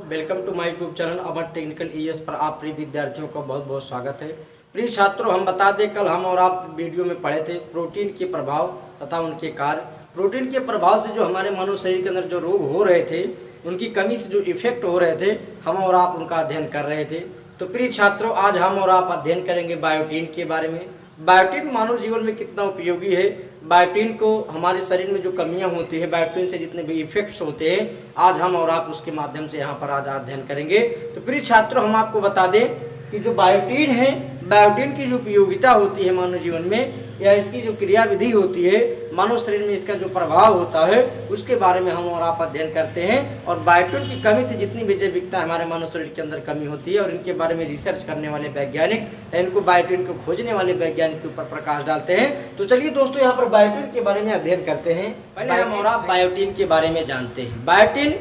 Welcome to my YouTube channel Amar technicals पर आप प्रिय विद्यार्थियों का बहुत बहुत स्वागत है। प्रिय छात्रों, हम बता दें कल हम और आप वीडियो में पढ़े थे प्रोटीन के प्रभाव तथा उनके कार्य। प्रोटीन के प्रभाव से जो हमारे मानव शरीर के अंदर जो रोग हो रहे थे, उनकी कमी से जो इफेक्ट हो रहे थे, हम और आप उनका अध्ययन कर रहे थे। तो प्रिय छात्रों, आज हम और आप अध्ययन करेंगे बायोटीन के बारे में। बायोटीन मानव जीवन में कितना उपयोगी है, बायोटीन को हमारे शरीर में जो कमियां होती है, बायोटीन से जितने भी इफेक्ट्स होते हैं, आज हम और आप उसके माध्यम से यहाँ पर आज अध्ययन करेंगे। तो प्रिय छात्रों, हम आपको बता दें कि जो बायोटीन है, बायोटीन की जो उपयोगिता होती है मानव जीवन में, या इसकी जो क्रियाविधि होती है मानव शरीर में, इसका जो प्रभाव होता है, उसके बारे में हम और आप अध्ययन करते हैं। और बायोटीन की कमी से जितनी भी जैविकता हमारे मानव शरीर के अंदर कमी होती है, और इनके बारे में रिसर्च करने वाले वैज्ञानिक, इनको बायोटीन को खोजने वाले वैज्ञानिक के ऊपर प्रकाश डालते हैं। तो चलिए दोस्तों, यहाँ पर बायोटीन के बारे में अध्ययन करते हैं। पहले हम और आप बायोटीन के बारे में जानते हैं। बायोटीन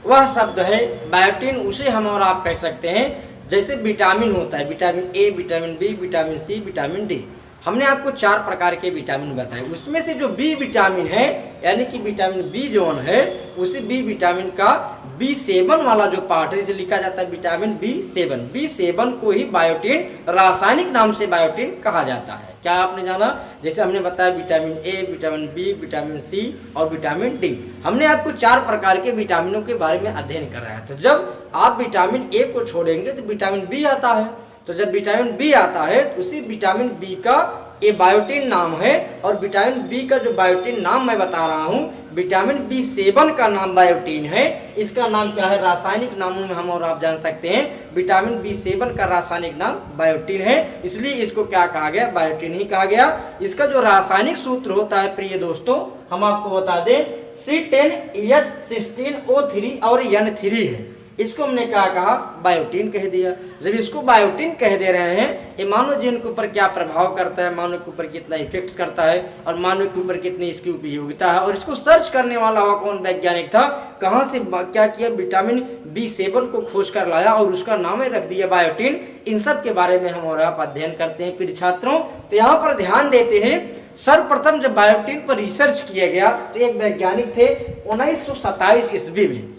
वह शब्द है, बायोटीन उसे हम और आप कह सकते हैं जैसे विटामिन होता है, vitamin A, vitamin B, vitamin C, vitamin D. हमने आपको 4 प्रकार के विटामिन बताए, उसमें से जो बी विटामिन है, यानी कि विटामिन बी जोन है, उसी बी विटामिन का B7 वाला जो पार्ट है, इसे लिखा जाता है विटामिन B7। B7 को ही बायोटीन, रासायनिक नाम से बायोटीन कहा जाता है। क्या आपने जाना? जैसे हमने बताया vitamin A, vitamin B, vitamin C और विटामिन डी। हमने आपको 4 प्रकार के विटामिनों के बारे में अध्ययन कराया था। जब आप विटामिन ए को छोड़ेंगे तो विटामिन बी आता है, तो जब विटामिन बी आता है तो उसी विटामिन बी का ये बायोटीन नाम है। और विटामिन बी का जो बायोटीन नाम मैं बता रहा हूँ, विटामिन B7 का नाम बायोटीन है। इसका नाम क्या है? रासायनिक नामों में हम और आप जान सकते हैं, विटामिन B7 का रासायनिक नाम बायोटीन है, इसलिए इसको क्या कहा गया? बायोटीन ही कहा गया। इसका जो रासायनिक सूत्र होता है प्रिय दोस्तों, हम आपको बता दें, C10H16O3 और N3 है। इसको हमने क्या कहा? बायोटीन कह दिया। जब इसको बायोटीन कह दे रहे हैं, ये मानव जीवन के ऊपर क्या प्रभाव करता है, मानव के ऊपर कितना इफेक्ट्स करता है, और मानव के ऊपर कितनी इसकी उपयोगिता है, और इसको सर्च करने वाला हुआ कौन वैज्ञानिक था, कहाँ से क्या किया, विटामिन B7 को खोज कर लाया और उसका नाम ही रख दिया बायोटीन। इन सब के बारे में हम और आप अध्ययन करते हैं प्रिय छात्रों। तो यहाँ पर ध्यान देते हैं, सर्वप्रथम जब बायोटीन पर रिसर्च किया गया तो एक वैज्ञानिक थे 1927 ईस्वी में।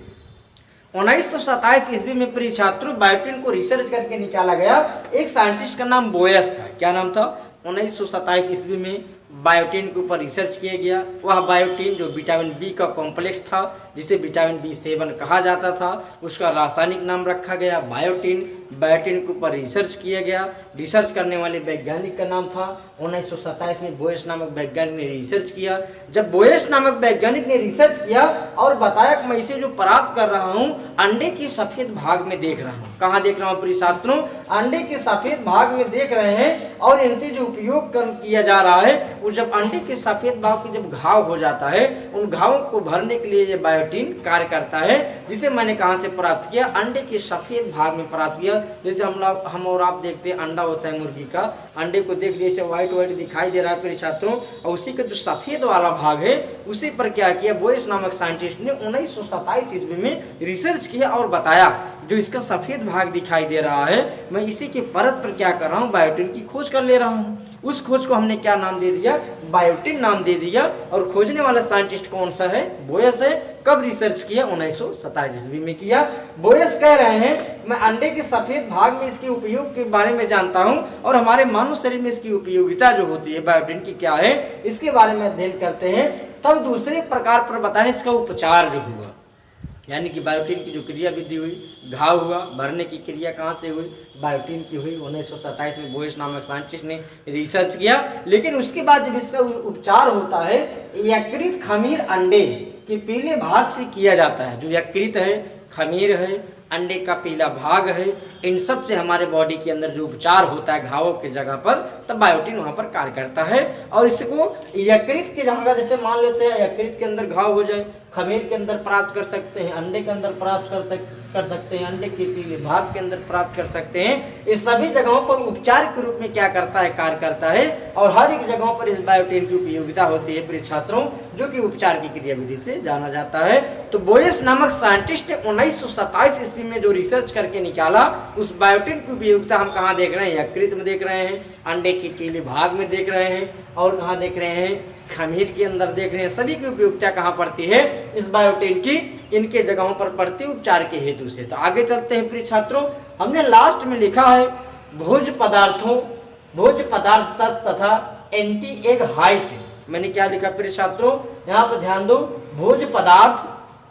1927 ईस्वी में प्रिय छात्रों बायोटीन को रिसर्च करके निकाला गया। एक साइंटिस्ट का नाम बोयस था। क्या नाम था? 1927 ईस्वी में बायोटीन के ऊपर रिसर्च किया गया। वह बायोटीन जो विटामिन बी का कॉम्प्लेक्स था, जिसे विटामिन B7 कहा जाता था, उसका रासायनिक नाम रखा गया बायोटीन। बायोटीन के ऊपर रिसर्च किया गया। रिसर्च करने वाले वैज्ञानिक का नाम था 1927 में बोयस नामक वैज्ञानिक ने रिसर्च किया। जब बोयस नामक वैज्ञानिक ने रिसर्च किया और बताया कि मैं इसे जो प्राप्त कर रहा हूँ, अंडे के सफेद भाग में देख रहा हूँ। कहाँ देख रहा हूँ प्रिय छात्रों? अंडे के सफेद भाग में देख रहे हैं, और इनसे जो उपयोग किया जा रहा है, वो जब अंडे के सफेद भाग के जब घाव हो जाता है, उन घावों को भरने के लिए ये बायोटीन कार्य करता है, जिसे मैंने कहाँ से प्राप्त किया? अंडे के सफेद भाग में प्राप्त किया। जैसे हम और आप देखते हैं, अंडा होता है मुर्गी का, अंडे को देख लीजिए व्हाइट दिखाई दे रहा है प्रिय छात्रों, और उसी का जो सफेद वाला भाग है, उसी पर क्या किया बोयस नामक साइंटिस्ट ने 1927 ईस्वी में रिसर्च किया और बताया, जो इसका सफेद भाग दिखाई दे रहा है, मैं इसी के परत पर क्या कर रहा हूँ? बायोटीन की खोज कर ले रहा हूँ। उस खोज को हमने क्या नाम दे दिया? बायोटीन नाम दे दिया। और खोजने वाला साइंटिस्ट कौन सा है? बोयस है। कब रिसर्च किया? 1927 ईस्वी में किया। बोयस कह रहे हैं, मैं अंडे के सफेद भाग में इसके उपयोग के बारे में जानता हूं, और हमारे मानव शरीर में इसकी उपयोगिता जो होती है बायोटीन की क्या है, इसके बारे में अध्ययन करते हैं। तब दूसरे प्रकार पर बताने इसका उपचार जो हुआ, यानी कि बायोटीन की जो क्रिया विधि हुई, घाव हुआ, भरने की क्रिया कहाँ से हुई? बायोटीन की हुई। 1927 में बोयस नामक साइंटिस्ट ने रिसर्च किया। लेकिन उसके बाद जब इसका उपचार होता है, यकृत, खमीर, अंडे के पीले भाग से किया जाता है। जो यकृत है, खमीर है, अंडे का पीला भाग है, इन सब से हमारे बॉडी के अंदर जो उपचार होता है घावों की जगह पर, तब बायोटीन वहाँ पर कार्य करता है। और इसको यकृत के जगह, जैसे मान लेते हैं यकृत के अंदर घाव हो जाए, खमीर के अंदर प्राप्त कर सकते हैं, अंडे के अंदर प्राप्त कर सकते हैं, अंडे के पीले भाग के अंदर प्राप्त कर सकते हैं। इस सभी जगहों पर उपचार के रूप में क्या करता है? कार्य करता है। और हर एक जगहों पर इस बायोटीन की उपयोगिता होती है प्रिय छात्रों, जो कि उपचार की क्रियाविधि से जाना जाता है। तो बोयस नामक साइंटिस्ट ने 1927 ईस्वी में जो रिसर्च करके निकाला, उस बायोटीन की उपयोगिता हम कहाँ देख रहे हैं? यकृत में देख रहे हैं, अंडे के पीले भाग में देख रहे हैं, और कहाँ देख रहे हैं? खमीर के अंदर देख रहे हैं। सभी की उपयोगिता कहाँ पड़ती है? इस बायोटीन की इनके जगहों पर पड़ती उपचार के हेतु से। तो आगे चलते हैं प्रिय छात्रों, हमने लास्ट में लिखा है भोज्य पदार्थ तथा एंटी एग हाइट। मैंने क्या लिखा प्रिय छात्रों, यहाँ पर ध्यान दो, भोज्य पदार्थ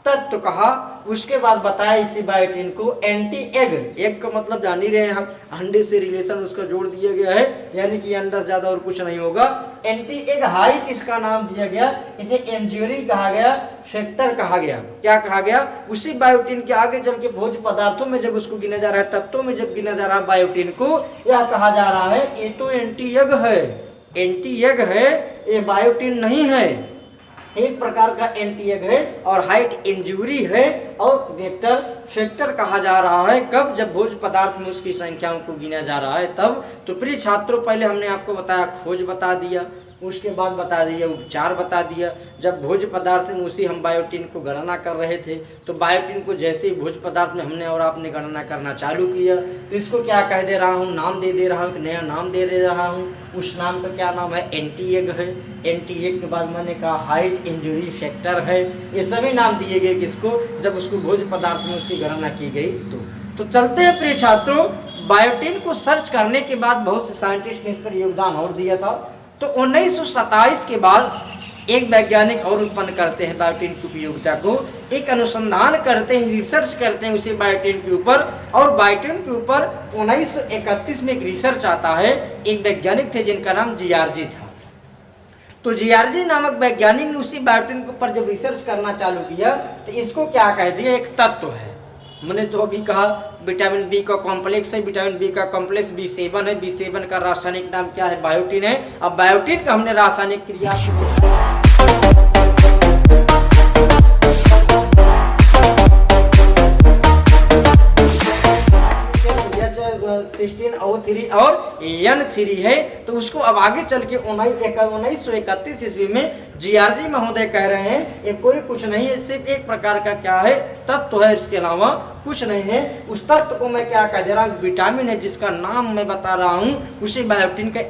तत्व कहा, उसके बाद बताया इसी बायोटिन को एंटी एग, एग का मतलब जान ही रहे हैं हम, अंडे से रिलेशन उसका जोड़ दिया गया है, यानी कि अंडा से ज्यादा और कुछ नहीं होगा। एंटी एग हाइट इसका नाम दिया गया, इसे इंज्यूरी कहा गया, फैक्टर कहा गया। क्या कहा गया, उसी बायोटिन के आगे चल के भोज्य पदार्थों में जब उसको गिना जा रहा है, तत्वों में जब गिना जा रहा है बायोटिन को, यह कहा जा रहा है ये तो एंटी एग है, एंटी एग है, ये बायोटिन नहीं है, एक प्रकार का एंटी एग है, और हाइट इंजुरी है, और वेक्टर फैक्टर कहा जा रहा है। कब, जब भोज्य पदार्थ में उसकी संख्याओं को गिना जा रहा है तब। तो प्रिय छात्रों, पहले हमने आपको बताया खोज बता दिया, उसके बाद बता दिया उपचार बता दिया। जब भोज्य पदार्थ में उसी हम बायोटिन को गणना कर रहे थे, तो बायोटिन को जैसे ही भोज्य पदार्थ में हमने और आपने गणना करना चालू किया, तो इसको क्या कह दे रहा हूँ, नाम दे रहा हूँ, नया नाम दे रहा हूँ। उस नाम का क्या नाम है, एंटी एग है। एंटी एग के बाद मैंने कहा हाइट इंजुरी फैक्टर है। ये सभी नाम दिए गए किसको, जब उसको भोज्य पदार्थ में उसकी गणना की गई। तो चलते हैं प्रिय छात्रों, बायोटिन को सर्च करने के बाद बहुत से साइंटिस्ट ने इस पर योगदान और दिया था। तो 1927 के बाद एक वैज्ञानिक और उत्पन्न करते हैं बायोटिन की उपयोगिता को, एक अनुसंधान करते हैं, रिसर्च करते हैं उसी बायोटिन के ऊपर। और बायोटिन के ऊपर 1931 में एक रिसर्च आता है, एक वैज्ञानिक थे जिनका नाम जीआरजी था। तो जीआरजी नामक वैज्ञानिक ने उसी बायोटिन के ऊपर जब रिसर्च करना चालू किया, तो इसको क्या कह दिया, एक तत्व है। मैंने तो अभी कहा विटामिन बी का कॉम्प्लेक्स है, विटामिन बी का कॉम्प्लेक्स B7 है, B7 का रासायनिक नाम क्या है, बायोटिन है। अब बायोटिन का हमने रासायनिक क्रिया 16O3 और N3 है। तो उसको अब आगे चल के 1931 ईस्वी में जीआरजी महोदय कह रहे हैं ये कोई कुछ नहीं है, सिर्फ एक प्रकार का क्या है, तत्व है, इसके अलावा कुछ नहीं है। उस तत्व को मैं क्या कह दे रहा हूँ, विटामिन है, जिसका नाम मैं बता रहा हूँ उसी बायोटिन का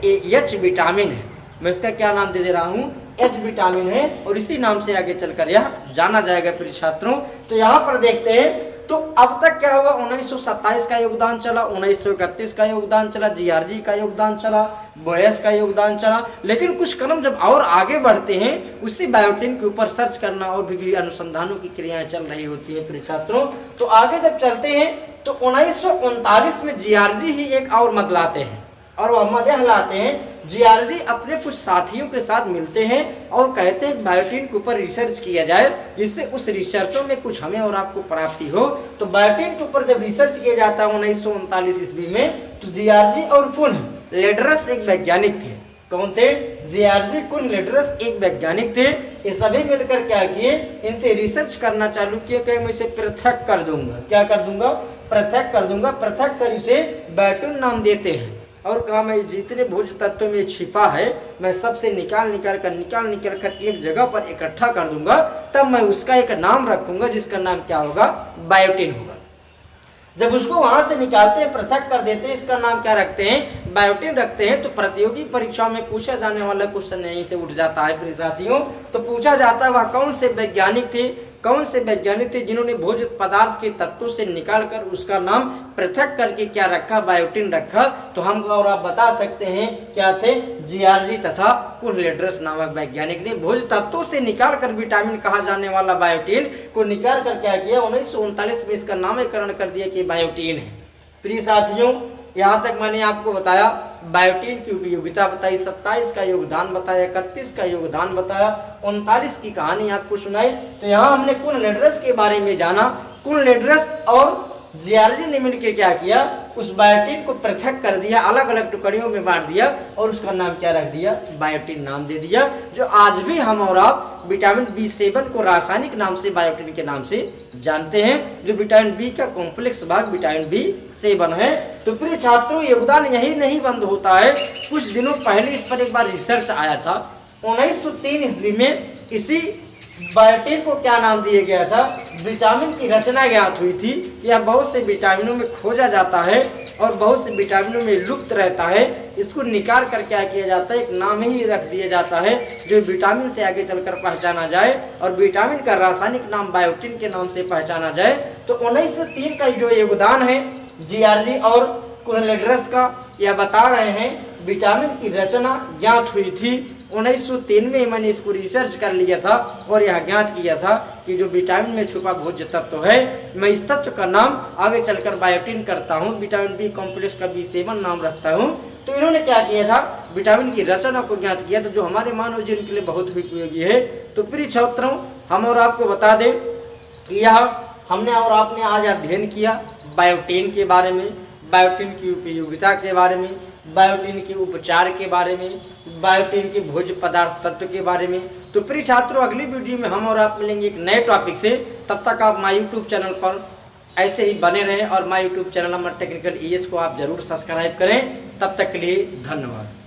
H विटामिन है। मैं इसका क्या नाम दे रहा हूँ, H विटामिन है, और इसी नाम से आगे चलकर यह जाना जाएगा प्रिय छात्रों। तो यहाँ पर देखते हैं, तो अब तक क्या हुआ, 1927 का योगदान चला, 1931 का योगदान चला, जीआरजी का योगदान चला, बोयस का योगदान चला। लेकिन कुछ कदम जब और आगे बढ़ते हैं, उसी बायोटिन के ऊपर सर्च करना और भी अनुसंधानों की क्रियाएं चल रही होती है प्रिय छात्रों। तो आगे जब चलते हैं, तो 1939 में जीआरजी ही एक और मत लाते हैं, और वह मत यह लाते हैं, जीआरजी अपने कुछ साथियों के साथ मिलते हैं और कहते हैं बायोटिन के ऊपर रिसर्च किया जाए, जिससे उस रिसर्चों में कुछ हमें और आपको प्राप्ति हो। तो बायोटिन के ऊपर जब रिसर्च किया जाता है 1939 ईस्वी में, तो जीआरजी और कुन लेडरस एक वैज्ञानिक थे। कौन थे, जीआरजी कुन लेडरस एक वैज्ञानिक थे। ये सभी मिलकर क्या किए, इनसे रिसर्च करना चालू किया कि मैं इसे पृथक कर दूंगा। क्या कर दूंगा, पृथक कर दूंगा। पृथक कर इसे बायोटिन नाम देते हैं, और कहा मैं जितने भोज्य तत्वों में छिपा है, मैं सबसे निकाल कर एक जगह पर इकट्ठा कर दूंगा, तब मैं उसका एक नाम रखूंगा, जिसका नाम क्या होगा, बायोटिन होगा। जब उसको वहां से निकालते हैं, पृथक कर देते हैं, इसका नाम क्या रखते हैं, बायोटिन रखते हैं। तो प्रतियोगी परीक्षाओं में पूछा जाने वाला क्वेश्चन यहीं से उठ जाता है प्रिय साथियों। तो पूछा जाता है वह कौन से वैज्ञानिक थे, जिन्होंने भोज्य पदार्थ के तत्वों से निकालकर उसका नाम पृथक करके क्या रखा, बायोटिन रखा। तो हम और आप बता सकते हैं क्या थे, जीआरजी तथा कुन लेडरस नामक वैज्ञानिक ने भोज्य तत्वों से निकालकर विटामिन कहा जाने वाला बायोटिन को निकाल कर क्या किया, 1939 में इसका नामकरण कर दिया कि बायोटिन है। प्रिय साथियों, यहाँ तक मैंने आपको बताया बायोटिन की उपयोगिता बताई, 27 का योगदान बताया, 31 का योगदान बताया, 39 की कहानी आपको सुनाई। तो यहाँ हमने कुन लेडरस के बारे में जाना। कुन लेडरस और जीआरजी ने मिलकर क्या किया, उस बायोटिन को पृथक कर दिया, अलग अलग टुकड़ियों में बांट दिया, और उसका नाम क्या रख दिया, बायोटिन नाम दे दिया। जो आज भी हम और आप विटामिन B7 को रासायनिक नाम से बायोटिन के नाम से जानते हैं, जो विटामिन बी का कॉम्प्लेक्स भाग विटामिन B7 है। तो प्रिय छात्रों, योगदान यही नहीं बंद होता है। कुछ दिनों पहले इस पर एक बार रिसर्च आया था, 1903 ईस्वी में इसी बायोटिन को क्या नाम दिया गया था, विटामिन की रचना ज्ञात हुई थी। यह बहुत से विटामिनों में खोजा जाता है, और बहुत से विटामिनों में लुप्त रहता है, इसको निकाल कर क्या किया जाता है, एक नाम ही रख दिया जाता है जो विटामिन से आगे चलकर पहचाना जाए और विटामिन का रासायनिक नाम बायोटिन के नाम से पहचाना जाए। तो 1903 का जो योगदान है जियार्जी और कोलेड्रस का, यह बता रहे हैं विटामिन की रचना ज्ञात हुई थी 1903 में। मैंने इसको रिसर्च कर लिया था और यह ज्ञात किया था कि जो विटामिन में छुपा भोज्य तत्व है, मैं इस तत्व का नाम आगे चलकर बायोटिन करता हूँ, विटामिन बी कॉम्प्लेक्स का B7 नाम रखता हूँ। तो इन्होंने क्या किया था, विटामिन की रचना को ज्ञात किया था, जो हमारे मानव जीवन के लिए बहुत उपयोगी है। तो प्रिय छात्रों, हम और आपको बता दें कि यह हमने और आपने आज अध्ययन किया बायोटिन के बारे में, बायोटिन की उपयोगिता के बारे में, बायोटिन के उपचार के बारे में, बायोटिन के भोज्य पदार्थ तत्व के बारे में। तो प्रिय छात्रों, अगली वीडियो में हम और आप मिलेंगे एक नए टॉपिक से। तब तक आप माय यूट्यूब चैनल पर ऐसे ही बने रहें और my YouTube channel number technical ES को आप जरूर सब्सक्राइब करें। तब तक के लिए धन्यवाद।